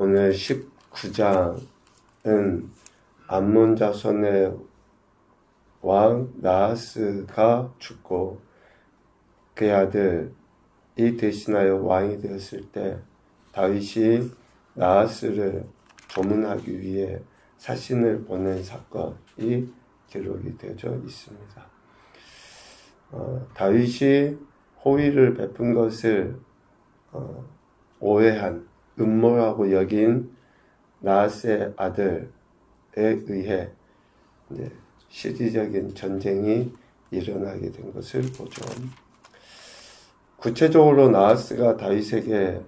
오늘 19장은 암몬 자손의 왕 나하스가 죽고 그의 아들이 대신하여 왕이 되었을 때 다윗이 나하스를 조문하기 위해 사신을 보낸 사건이 기록이 되어져 있습니다. 다윗이 호의를 베푼 것을 오해한 음모라고 여긴 나하스의 아들에 의해 시리적인 전쟁이 일어나게 된 것을 보죠. 구체적으로 나하스가 다윗에게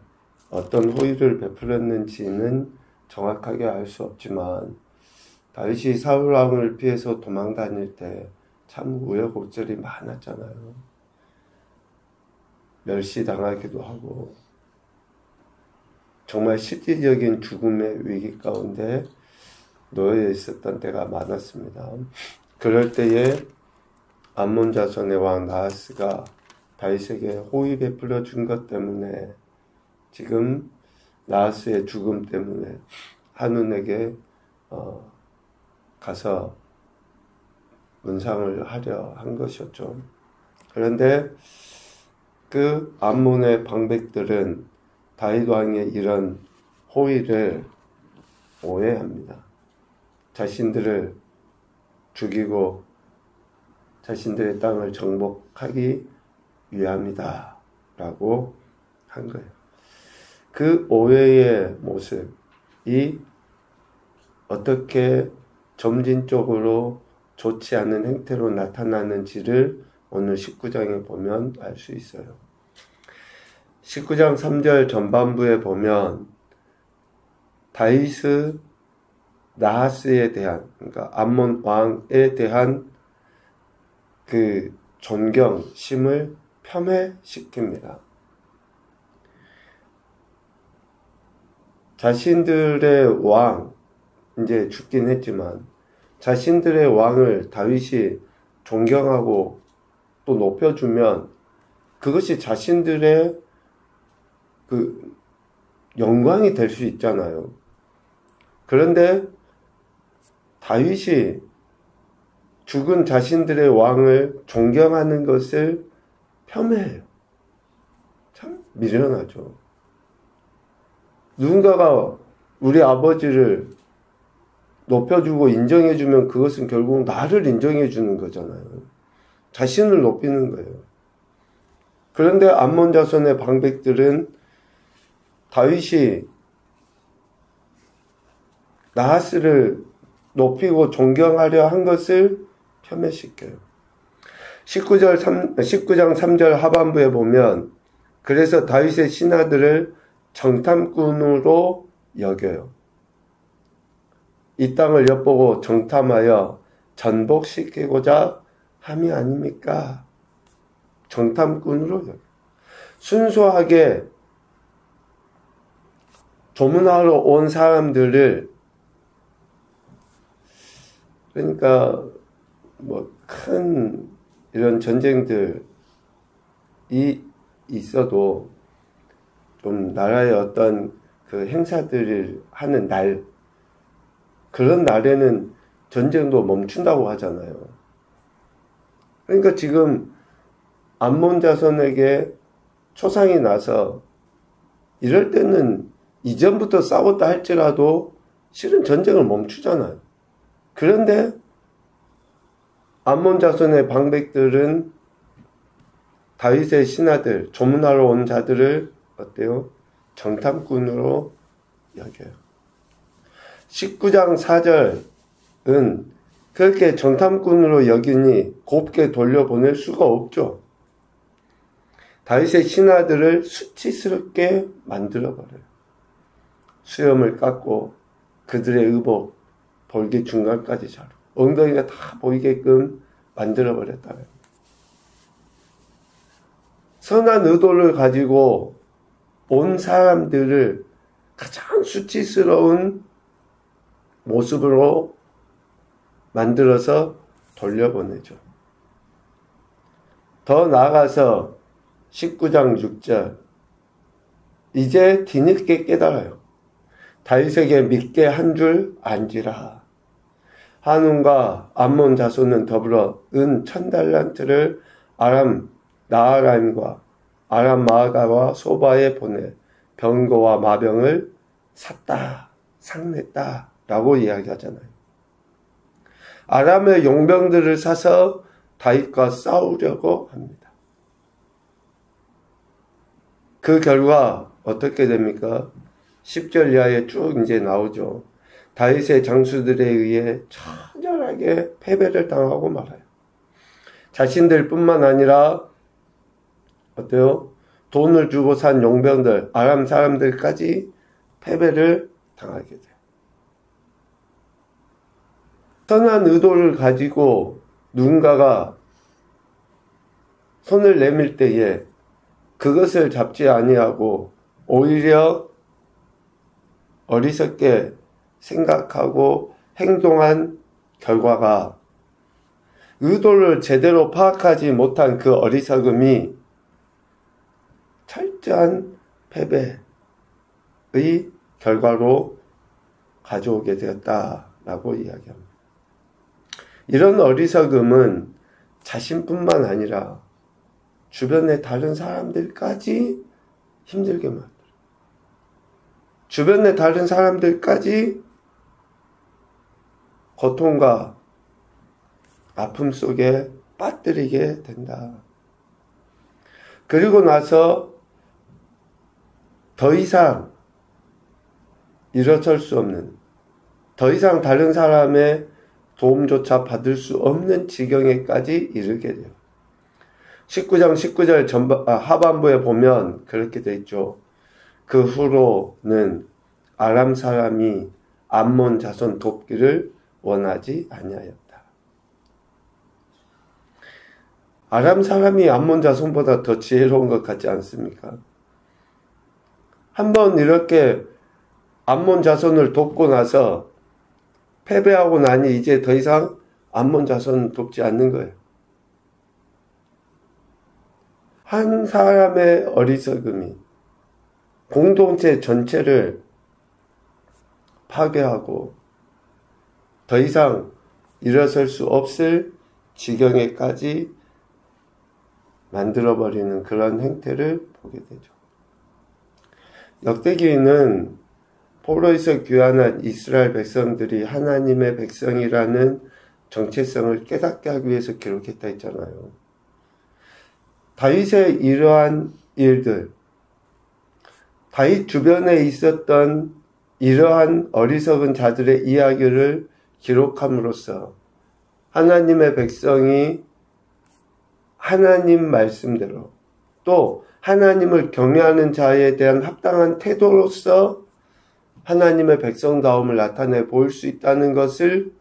어떤 호의를 베풀었는지는 정확하게 알 수 없지만 다윗이 사울 왕을 피해서 도망 다닐 때 참 우여곡절이 많았잖아요. 멸시당하기도 하고 정말 실질적인 죽음의 위기 가운데 놓여 있었던 때가 많았습니다. 그럴 때에 암몬 자손의 왕 나하스가 다윗에게 호의 베풀어 준 것 때문에 지금 나하스의 죽음 때문에 한눈에게 가서 문상을 하려 한 것이었죠. 그런데 그 암몬의 방백들은 다윗 왕의 이런 호의를 오해합니다. 자신들을 죽이고 자신들의 땅을 정복하기 위함이다 라고 한 거예요. 그 오해의 모습이 어떻게 점진적으로 좋지 않은 행태로 나타나는지를 오늘 19장에 보면 알 수 있어요. 19장 3절 전반부에 보면 다윗은 나하스에 대한, 그러니까 암몬 왕에 대한 그 존경심을 폄훼시킵니다. 자신들의 왕, 이제 죽긴 했지만 자신들의 왕을 다윗이 존경하고 또 높여주면 그것이 자신들의 그 영광이 될 수 있잖아요. 그런데 다윗이 죽은 자신들의 왕을 존경하는 것을 폄훼해요. 참 미련하죠. 누군가가 우리 아버지를 높여주고 인정해주면 그것은 결국 나를 인정해주는 거잖아요. 자신을 높이는 거예요. 그런데 암몬 자손의 방백들은 다윗이 나하스를 높이고 존경하려 한 것을 폄훼시켜요. 19장 3절 하반부에 보면 그래서 다윗의 신하들을 정탐꾼으로 여겨요. 이 땅을 엿보고 정탐하여 전복시키고자 함이 아닙니까? 정탐꾼으로 여겨요. 순수하게 조문하러 온 사람들을, 그러니까 큰 이런 전쟁들이 있어도 좀 나라의 어떤 그 행사들을 하는 날, 그런 날에는 전쟁도 멈춘다고 하잖아요. 그러니까 지금 암몬 자손에게 초상이 나서 이럴 때는 이전부터 싸웠다 할지라도 실은 전쟁을 멈추잖아요. 그런데 암몬 자손의 방백들은 다윗의 신하들, 조문하러 온 자들을 어때요? 정탐꾼으로 여겨요. 19장 4절은 그렇게 정탐꾼으로 여기니 곱게 돌려보낼 수가 없죠. 다윗의 신하들을 수치스럽게 만들어버려요. 수염을 깎고 그들의 의복, 볼기 중간까지 자르고 엉덩이가 다 보이게끔 만들어버렸다는 선한 의도를 가지고 온 사람들을 가장 수치스러운 모습으로 만들어서 돌려보내죠. 더 나아가서 19장 6절 이제 뒤늦게 깨달아요. 다윗에게 믿게 한 줄 안지라. 한운과 암몬 자손은 더불어 은 1000달란트를 아람 나아라임과 아람 마아가와 소바에 보내 병거와 마병을 샀다, 상냈다 라고 이야기하잖아요. 아람의 용병들을 사서 다윗과 싸우려고 합니다. 그 결과 어떻게 됩니까? 10절 이하에 쭉 이제 나오죠. 다윗의 장수들에 의해 처절하게 패배를 당하고 말아요. 자신들뿐만 아니라 어때요? 돈을 주고 산 용병들, 아람 사람들까지 패배를 당하게 돼요. 선한 의도를 가지고 누군가가 손을 내밀 때에 그것을 잡지 아니하고 오히려 어리석게 생각하고 행동한 결과가 의도를 제대로 파악하지 못한 그 어리석음이 철저한 패배의 결과로 가져오게 되었다라고 이야기합니다. 이런 어리석음은 자신뿐만 아니라 주변의 다른 사람들까지 힘들게 만들어요. 주변의 다른 사람들까지 고통과 아픔 속에 빠뜨리게 된다. 그리고 나서 더 이상 일어설 수 없는, 더 이상 다른 사람의 도움조차 받을 수 없는 지경에까지 이르게 돼요. 19장 19절 하반부에 보면 그렇게 돼 있죠. 그 후로는 아람 사람이 암몬 자손 돕기를 원하지 아니하였다. 아람 사람이 암몬 자손보다 더 지혜로운 것 같지 않습니까? 한번 이렇게 암몬 자손을 돕고 나서 패배하고 나니 이제 더 이상 암몬 자손을 돕지 않는 거예요. 한 사람의 어리석음이 공동체 전체를 파괴하고 더 이상 일어설 수 없을 지경에까지 만들어버리는 그런 행태를 보게 되죠. 역대기는 포로에서 귀환한 이스라엘 백성들이 하나님의 백성이라는 정체성을 깨닫게 하기 위해서 기록했다 했잖아요. 다윗의 이러한 일들, 다윗 주변에 있었던 이러한 어리석은 자들의 이야기를 기록함으로써 하나님의 백성이 하나님 말씀대로 또 하나님을 경외하는 자에 대한 합당한 태도로서 하나님의 백성다움을 나타내 보일 수 있다는 것을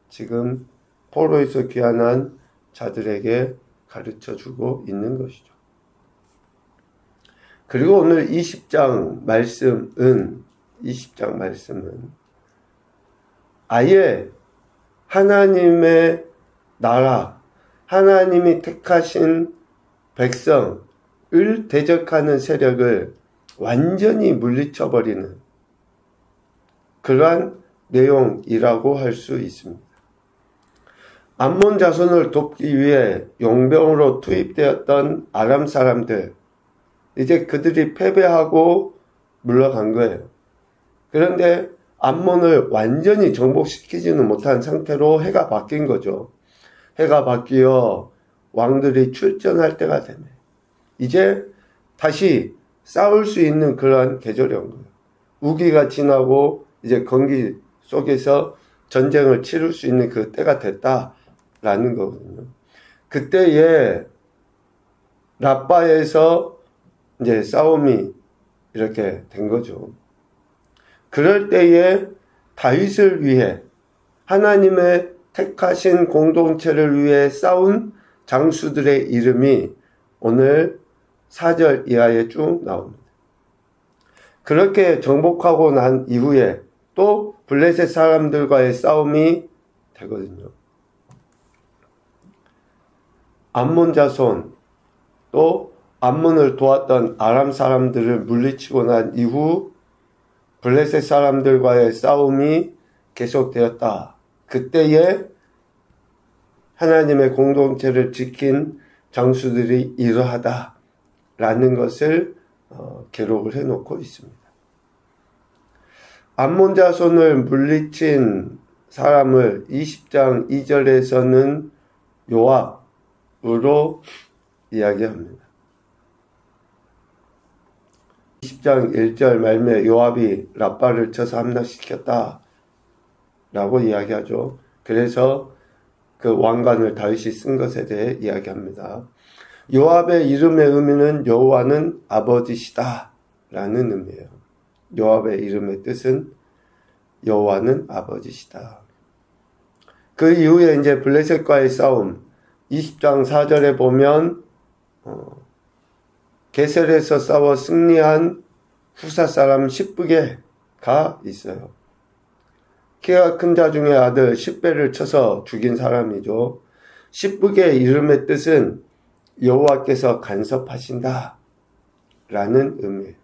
지금 포로에서 귀환한 자들에게 가르쳐주고 있는 것이죠. 그리고 오늘 20장 말씀은 아예 하나님의 나라, 하나님이 택하신 백성을 대적하는 세력을 완전히 물리쳐버리는 그러한 내용이라고 할 수 있습니다. 암몬 자손을 돕기 위해 용병으로 투입되었던 아람 사람들, 이제 그들이 패배하고 물러간 거예요. 그런데 암몬을 완전히 정복시키지는 못한 상태로 해가 바뀐 거죠. 해가 바뀌어 왕들이 출전할 때가 되네. 이제 다시 싸울 수 있는 그런 계절이 온 거예요. 우기가 지나고 이제 건기 속에서 전쟁을 치를 수 있는 그 때가 됐다라는 거거든요. 그때에 라빠에서 이제 싸움이 이렇게 된 거죠. 그럴 때에 다윗을 위해 하나님의 택하신 공동체를 위해 싸운 장수들의 이름이 오늘 4절 이하에 쭉 나옵니다. 그렇게 정복하고 난 이후에 또 블레셋 사람들과의 싸움이 되거든요. 암몬 자손 또 암몬을 도왔던 아람 사람들을 물리치고 난 이후 블레셋 사람들과의 싸움이 계속되었다. 그때에 하나님의 공동체를 지킨 장수들이 이러하다라는 것을 기록을 해놓고 있습니다. 암몬 자손을 물리친 사람을 20장 2절에서는 요압으로 이야기합니다. 20장 1절 말미에 요압이 라빠를 쳐서 함락시켰다 라고 이야기하죠. 그래서 그 왕관을 다윗이 쓴 것에 대해 이야기합니다. 요압의 이름의 의미는 여호와는 아버지시다 라는 의미예요. 요압의 이름의 뜻은 여호와는 아버지시다. 그 이후에 이제 블레셋과의 싸움 20장 4절에 보면 게셀에서 싸워 승리한 후사 사람 십부게가 있어요. 키가 큰 자 중에 아들 십배를 쳐서 죽인 사람이죠. 십부게의 이름의 뜻은 여호와께서 간섭하신다 라는 의미예요.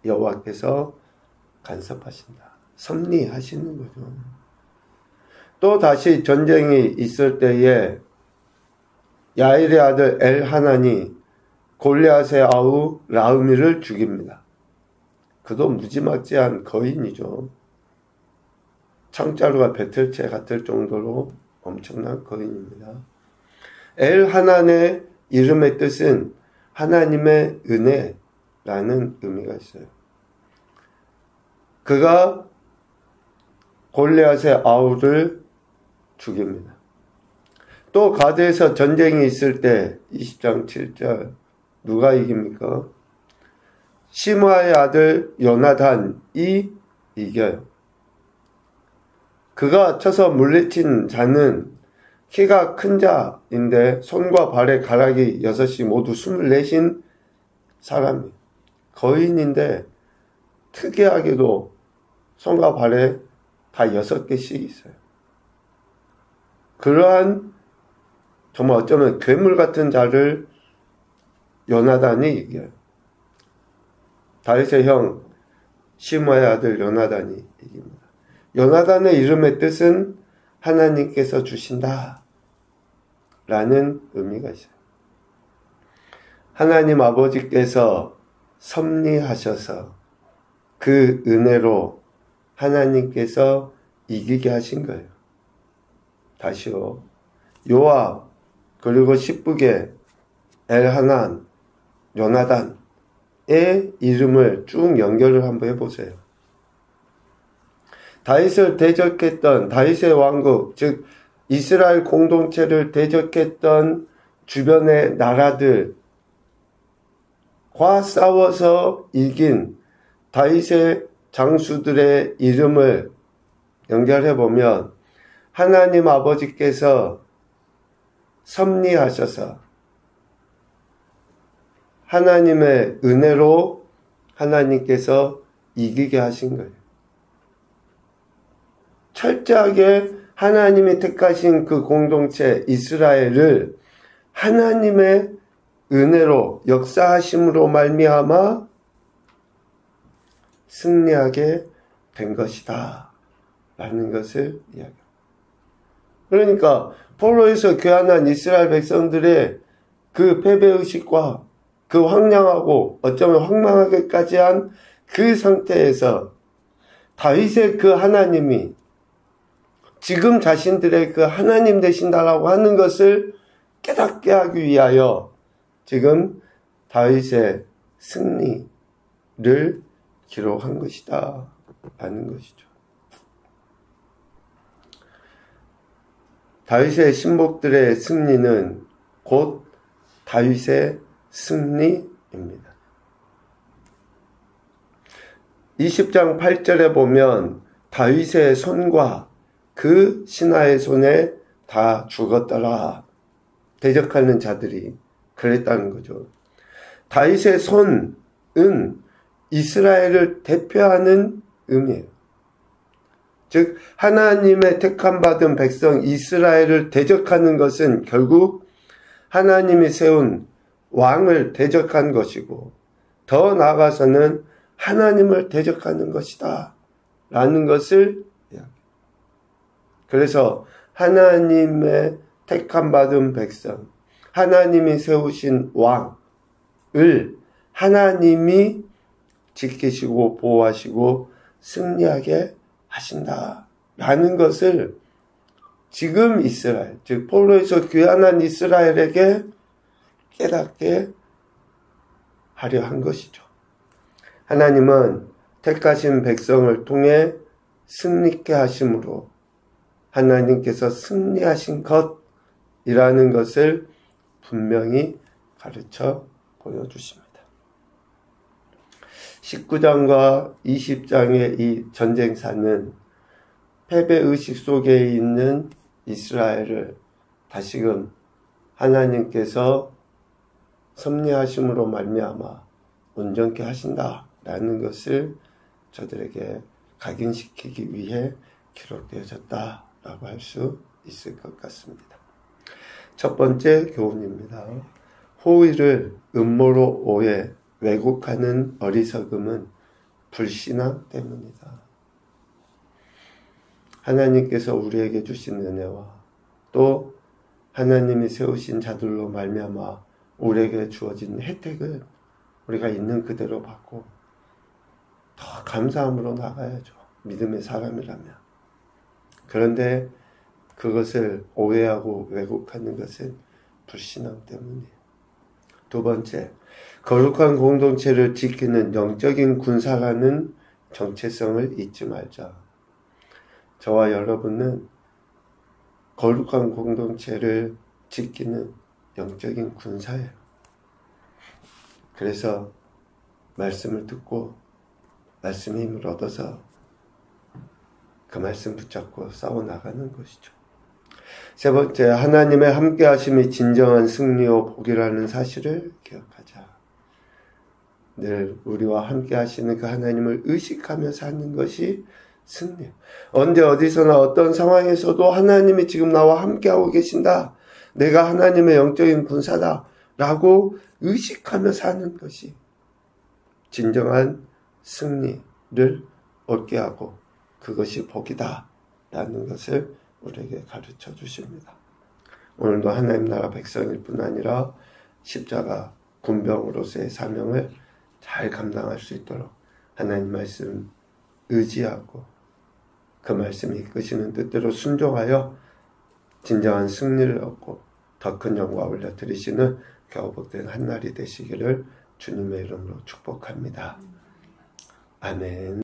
여호와께서 간섭하신다. 섭리하시는 거죠. 또 다시 전쟁이 있을 때에 야일의 아들 엘하난이 골리앗의 아우 라흐미를 죽입니다. 그도 무지막지한 거인이죠. 창자루가 배틀채 같을 정도로 엄청난 거인입니다. 엘하난의 이름의 뜻은 하나님의 은혜라는 의미가 있어요. 그가 골리앗의 아우를 죽입니다. 또 가드에서 전쟁이 있을 때 20장 7절 누가 이깁니까? 시므아의 아들 요나단이 이겨요. 그가 쳐서 물리친 자는 키가 큰 자인데 손과 발의 가락이 6이 모두 24인 사람이 거인인데 특이하게도 손과 발에 다 6개씩 있어요. 그러한 정말 어쩌면 괴물 같은 자를 요나단이 이겨요. 다윗의 형 시므아의 아들 요나단이 이깁니다. 요나단의 이름의 뜻은 하나님께서 주신다 라는 의미가 있어요. 하나님 아버지께서 섭리하셔서 그 은혜로 하나님께서 이기게 하신 거예요. 다시요. 요압 그리고 십부게 엘하난 요나단의 이름을 쭉 연결을 한번 해보세요. 다윗을 대적했던 다윗의 왕국 즉 이스라엘 공동체를 대적했던 주변의 나라들과 싸워서 이긴 다윗의 장수들의 이름을 연결해보면 하나님 아버지께서 섭리하셔서 하나님의 은혜로 하나님께서 이기게 하신 거예요. 철저하게 하나님이 택하신 그 공동체 이스라엘을 하나님의 은혜로 역사하심으로 말미암아 승리하게 된 것이다 라는 것을 이야기합니다. 그러니까 포로에서 귀환한 이스라엘 백성들의 그 패배의식과 그 황량하고 어쩌면 황망하게까지 한 그 상태에서 다윗의 그 하나님이 지금 자신들의 그 하나님 되신다라고 하는 것을 깨닫게 하기 위하여 지금 다윗의 승리를 기록한 것이다 라는 것이죠. 다윗의 신복들의 승리는 곧 다윗의 승리입니다. 20장 8절에 보면 다윗의 손과 그 신하의 손에 다 죽었더라. 대적하는 자들이 그랬다는 거죠. 다윗의 손은 이스라엘을 대표하는 의미예요. 즉 하나님의 택함받은 백성 이스라엘을 대적하는 것은 결국 하나님이 세운 왕을 대적한 것이고 더 나아가서는 하나님을 대적하는 것이다 라는 것을 이야기해요. 그래서 하나님의 택함 받은 백성, 하나님이 세우신 왕을 하나님이 지키시고 보호하시고 승리하게 하신다 라는 것을 지금 이스라엘, 즉 포로에서 귀환한 이스라엘에게 깨닫게 하려 한 것이죠. 하나님은 택하신 백성을 통해 승리케 하심으로 하나님께서 승리하신 것이라는 것을 분명히 가르쳐 보여주십니다. 19장과 20장의 이 전쟁사는 패배의식 속에 있는 이스라엘을 다시금 하나님께서 섭리하심으로 말미암아 온전케 하신다라는 것을 저들에게 각인시키기 위해 기록되어졌다라고 할 수 있을 것 같습니다. 첫 번째 교훈입니다. 호의를 음모로 오해, 왜곡하는 어리석음은 불신앙 때문이다. 하나님께서 우리에게 주신 은혜와 또 하나님이 세우신 자들로 말미암아 우리에게 주어진 혜택은 우리가 있는 그대로 받고 더 감사함으로 나가야죠. 믿음의 사람이라면. 그런데 그것을 오해하고 왜곡하는 것은 불신앙 때문이에요. 두 번째, 거룩한 공동체를 지키는 영적인 군사라는 정체성을 잊지 말자. 저와 여러분은 거룩한 공동체를 지키는 영적인 군사예요. 그래서 말씀을 듣고 말씀의 힘을 얻어서 그 말씀 붙잡고 싸워나가는 것이죠. 세 번째, 하나님의 함께하심이 진정한 승리요 복이라는 사실을 기억하자. 늘 우리와 함께하시는 그 하나님을 의식하며 사는 것이 승리예요. 언제 어디서나 어떤 상황에서도 하나님이 지금 나와 함께하고 계신다. 내가 하나님의 영적인 군사다. 라고 의식하며 사는 것이 진정한 승리를 얻게 하고 그것이 복이다. 라는 것을 우리에게 가르쳐 주십니다. 오늘도 하나님 나라 백성일 뿐 아니라 십자가 군병으로서의 사명을 잘 감당할 수 있도록 하나님 말씀 의지하고 그 말씀이 이끄시는 뜻대로 순종하여 진정한 승리를 얻고 더 큰 영광을 올려드리시는 겨우복된 한날이 되시기를 주님의 이름으로 축복합니다. 아멘.